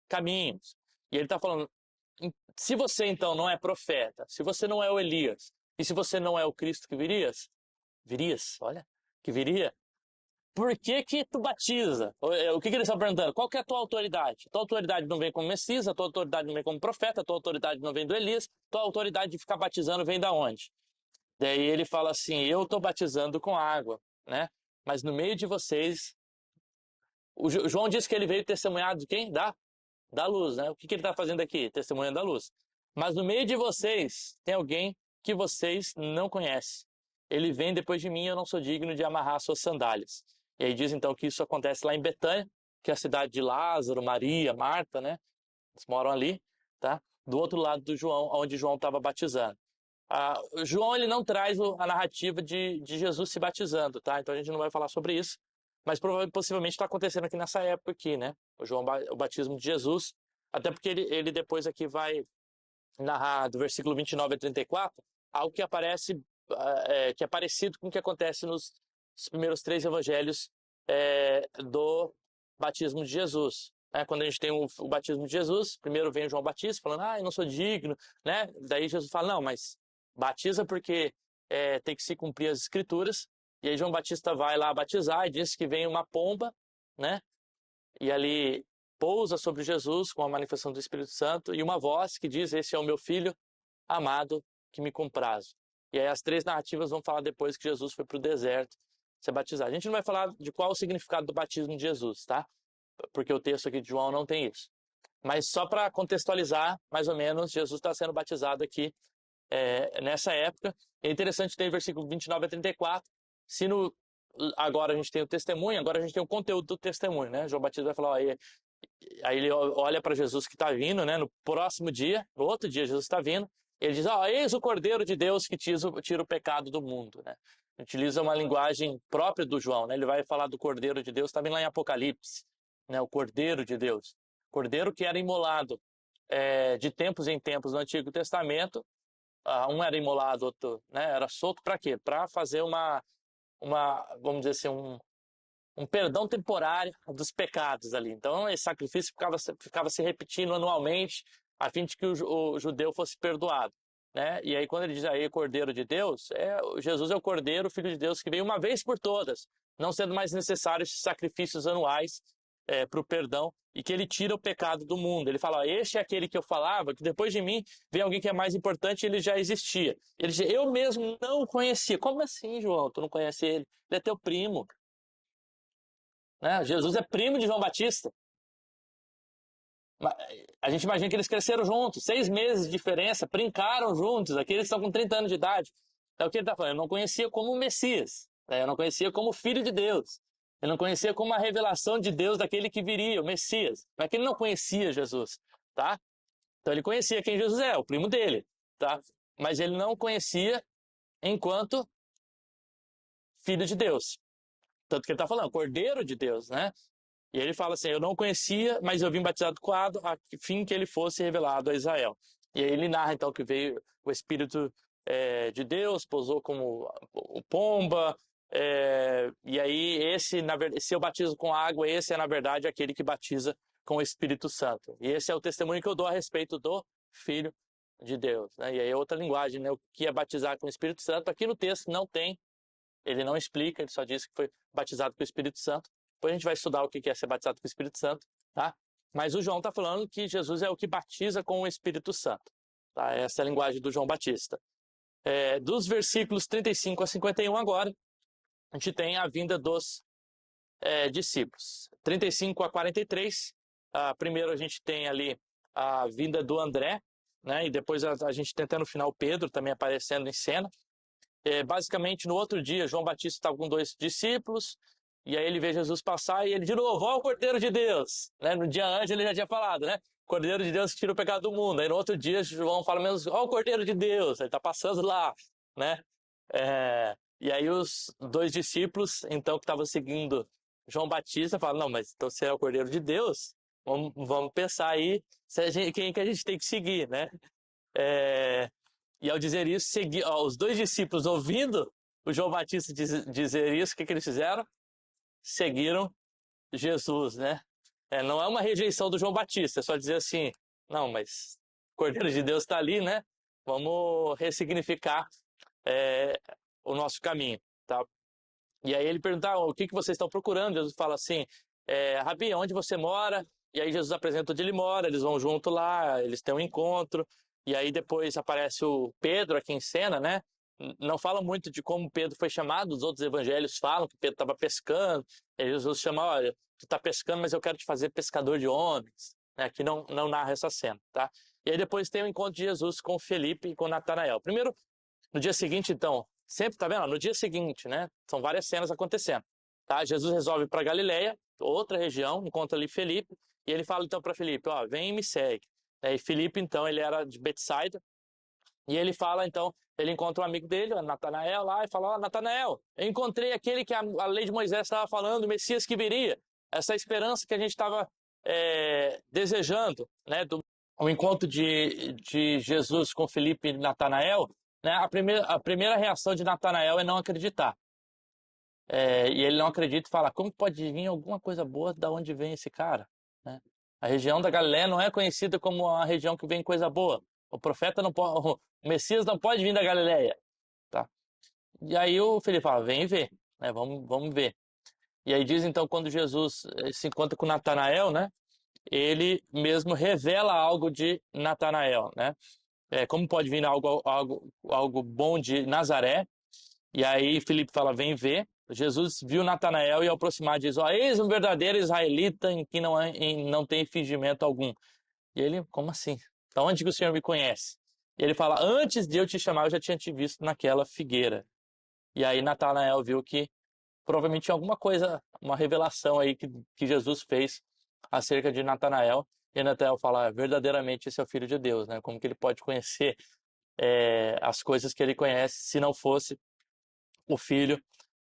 caminhos. E ele está falando: se você então não é profeta, se você não é o Elias, e se você não é o Cristo que olha, que viria, por que que tu batiza? O que que eles estão perguntando? Qual que é a tua autoridade? A tua autoridade não vem como Messias, a tua autoridade não vem como profeta, a tua autoridade não vem do Elias, a tua autoridade de ficar batizando vem da onde? Daí ele fala assim: eu estou batizando com água, né? Mas no meio de vocês, o João disse que ele veio testemunhar de quem? Da luz, né? O que ele está fazendo aqui? Testemunhando da luz. Mas no meio de vocês tem alguém que vocês não conhecem. Ele vem depois de mim, eu não sou digno de amarrar suas sandálias. E aí diz então que isso acontece lá em Betânia, que é a cidade de Lázaro, Maria, Marta, né? Eles moram ali, tá? Do outro lado do João, onde João estava batizando. João ele não traz a narrativa de Jesus se batizando, tá? Então a gente não vai falar sobre isso, mas possivelmente está acontecendo aqui nessa época aqui, né? O batismo de Jesus, até porque ele depois aqui vai narrar do versículo 29 a 34 algo que aparece, que é parecido com o que acontece nos primeiros 3 evangelhos do batismo de Jesus. Quando a gente tem o batismo de Jesus, primeiro vem João Batista falando: eu não sou digno, né? Daí Jesus fala: não, mas batiza porque tem que se cumprir as escrituras. E aí João Batista vai lá batizar e diz que vem uma pomba, né? E ali pousa sobre Jesus com a manifestação do Espírito Santo e uma voz que diz: esse é o meu filho amado que me comprazo. E aí as 3 narrativas vão falar depois que Jesus foi para o deserto ser batizado. A gente não vai falar de qual o significado do batismo de Jesus, tá? Porque o texto aqui de João não tem isso. Mas só para contextualizar, mais ou menos, Jesus está sendo batizado aqui nessa época. É interessante ter o versículo 29 a 34. Agora a gente tem o testemunho, agora a gente tem o conteúdo do testemunho, né? João Batista vai falar: aí ele olha para Jesus que está vindo, né? No próximo dia, no outro dia, Jesus está vindo. Ele diz: eis o Cordeiro de Deus que tira o pecado do mundo, né? Utiliza uma linguagem própria do João, né? Ele vai falar do Cordeiro de Deus também lá em Apocalipse, né? O Cordeiro de Deus. Cordeiro que era imolado de tempos em tempos no Antigo Testamento um era imolado, outro, né, era solto, para quê? Para fazer vamos dizer assim, um perdão temporário dos pecados ali. Então, esse sacrifício ficava se repetindo anualmente, a fim de que o judeu fosse perdoado. Né? E aí, quando ele diz aí Cordeiro de Deus, Jesus é o Cordeiro, o Filho de Deus, que veio uma vez por todas, não sendo mais necessários sacrifícios anuais para o perdão, e que ele tira o pecado do mundo. Ele fala, este é aquele que eu falava, que depois de mim vem alguém que é mais importante, e ele já existia. Ele diz, eu mesmo não o conhecia. Como assim, João? Tu não conhece ele? Ele é teu primo. Né? Jesus é primo de João Batista. A gente imagina que eles cresceram juntos, 6 meses de diferença, brincaram juntos, aqui eles estão com 30 anos de idade. É o que ele está falando, eu não conhecia como Messias, né? Eu não conhecia como Filho de Deus, eu não conhecia como a revelação de Deus daquele que viria, o Messias. Não é que ele não conhecia Jesus, tá? Então ele conhecia quem Jesus é, o primo dele, tá? Mas ele não conhecia enquanto Filho de Deus. Tanto que ele está falando, Cordeiro de Deus, né? E ele fala assim, eu não conhecia, mas eu vim batizado com água, a fim que ele fosse revelado a Israel. E aí ele narra então que veio o Espírito de Deus, pousou como o pomba, e aí se eu batizo com água, esse é na verdade aquele que batiza com o Espírito Santo. E esse é o testemunho que eu dou a respeito do Filho de Deus. Né? E aí é outra linguagem, né? O que é batizar com o Espírito Santo, aqui no texto não tem, ele não explica, ele só diz que foi batizado com o Espírito Santo. Depois a gente vai estudar o que é ser batizado com o Espírito Santo, tá? Mas o João está falando que Jesus é o que batiza com o Espírito Santo. Tá? Essa é a linguagem do João Batista. Dos versículos 35 a 51 agora, a gente tem a vinda dos discípulos. 35 a 43, primeiro a gente tem ali a vinda do André, né? E depois a gente tem até no final Pedro também aparecendo em cena. Basicamente, no outro dia, João Batista estava com 2 discípulos, e aí ele vê Jesus passar e ele, de novo, ó o Cordeiro de Deus. Né? No dia antes ele já tinha falado, né? Cordeiro de Deus que tira o pecado do mundo. Aí no outro dia, João fala menos, ó o Cordeiro de Deus. Ele está passando lá, né? E aí os 2 discípulos, então, que estavam seguindo João Batista, falam, não, mas então se é o Cordeiro de Deus, vamos pensar aí quem que a gente tem que seguir, né? E ao dizer isso, os 2 discípulos ouvindo o João Batista dizer isso, o que eles fizeram? Seguiram Jesus, né? Não é uma rejeição do João Batista, é só dizer assim, não, mas o Cordeiro de Deus está ali, né? Vamos ressignificar o nosso caminho, tá? E aí ele pergunta, o que vocês estão procurando? Jesus fala assim, Rabi, onde você mora? E aí Jesus apresenta onde ele mora, eles vão junto lá, eles têm um encontro, e aí depois aparece o Pedro aqui em cena, né? Não fala muito de como Pedro foi chamado, os outros evangelhos falam que Pedro estava pescando, e Jesus chama, olha, tu está pescando, mas eu quero te fazer pescador de homens. Aqui não narra essa cena, tá? E aí depois tem o encontro de Jesus com Felipe e com Natanael. Primeiro, no dia seguinte, então, sempre, tá vendo? No dia seguinte, né? São várias cenas acontecendo, tá? Jesus resolve ir para Galileia, outra região, encontra ali Felipe, e ele fala então para Felipe, ó, vem e me segue. E Felipe, então, ele era de Betsaida, e ele fala, então, ele encontra um amigo dele, o Natanael, lá, e fala, ó, Natanael, eu encontrei aquele que a lei de Moisés estava falando, o Messias que viria, essa esperança que a gente estava desejando, né, o encontro de Jesus com Felipe e Natanael, né, a primeira reação de Natanael é não acreditar. E ele não acredita e fala, como pode vir alguma coisa boa da onde vem esse cara? Né? A região da Galiléia não é conhecida como a região que vem coisa boa. O profeta não pode, o Messias não pode vir da Galiléia. Tá? E aí o Felipe fala, vem ver, né? Vamos ver. E aí diz então, quando Jesus se encontra com Natanael, né? Ele mesmo revela algo de Natanael, né? Como pode vir algo bom de Nazaré? E aí Filipe fala, vem ver. Jesus viu Natanael e ao aproximar diz, ó, eis um verdadeiro israelita em que não tem fingimento algum. E ele, como assim? Da onde que o Senhor me conhece? E ele fala, antes de eu te chamar, eu já tinha te visto naquela figueira. E aí Natanael viu que provavelmente tinha alguma coisa, uma revelação aí que Jesus fez acerca de Natanael. E Natanael fala, verdadeiramente esse é o Filho de Deus, né? Como que ele pode conhecer as coisas que ele conhece se não fosse o Filho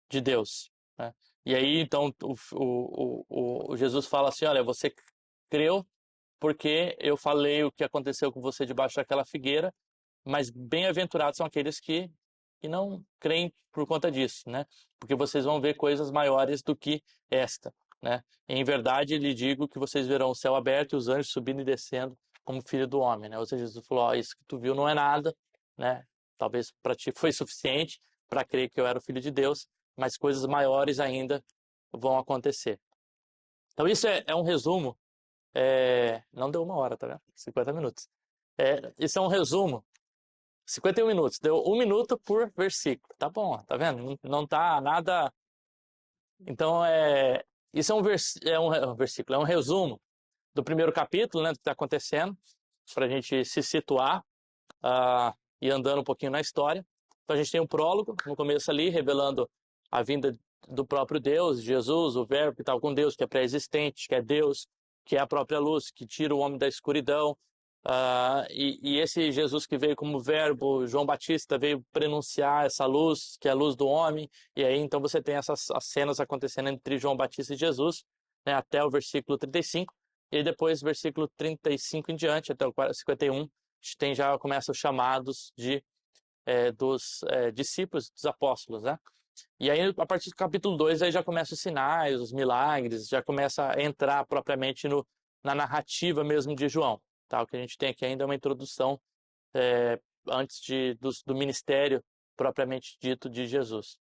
de Deus? Né? E aí, então, o Jesus fala assim, olha, você creu porque eu falei o que aconteceu com você debaixo daquela figueira, mas bem-aventurados são aqueles que não creem por conta disso, né? Porque vocês vão ver coisas maiores do que esta, né? Em verdade, lhe digo que vocês verão o céu aberto e os anjos subindo e descendo como filho do homem, né? Ou seja, Jesus falou, ó, isso que tu viu não é nada, né? Talvez para ti foi suficiente para crer que eu era o filho de Deus, mas coisas maiores ainda vão acontecer. Então isso é um resumo, não deu 1 hora, tá vendo? 50 minutos. Isso é um resumo 51 minutos. Deu 1 minuto por versículo. Tá bom, tá vendo? Não tá nada. Então, isso é um versículo, é um resumo do primeiro capítulo, né, do que está acontecendo, para a gente se situar e andando um pouquinho na história. Então, a gente tem um prólogo no começo ali, revelando a vinda do próprio Deus, Jesus, o Verbo que estava com Deus, que é pré-existente, que é Deus, que é a própria luz, que tira o homem da escuridão. E esse Jesus que veio como verbo, João Batista veio prenunciar essa luz, que é a luz do homem, e aí então você tem essas as cenas acontecendo entre João Batista e Jesus, né, até o versículo 35, e depois versículo 35 em diante, até o 51, a gente começa os chamados dos discípulos, dos apóstolos, né? E aí, a partir do capítulo 2, aí já começam os sinais, os milagres, já começa a entrar propriamente na narrativa mesmo de João. Tá? O que a gente tem aqui ainda é uma introdução antes do ministério propriamente dito de Jesus.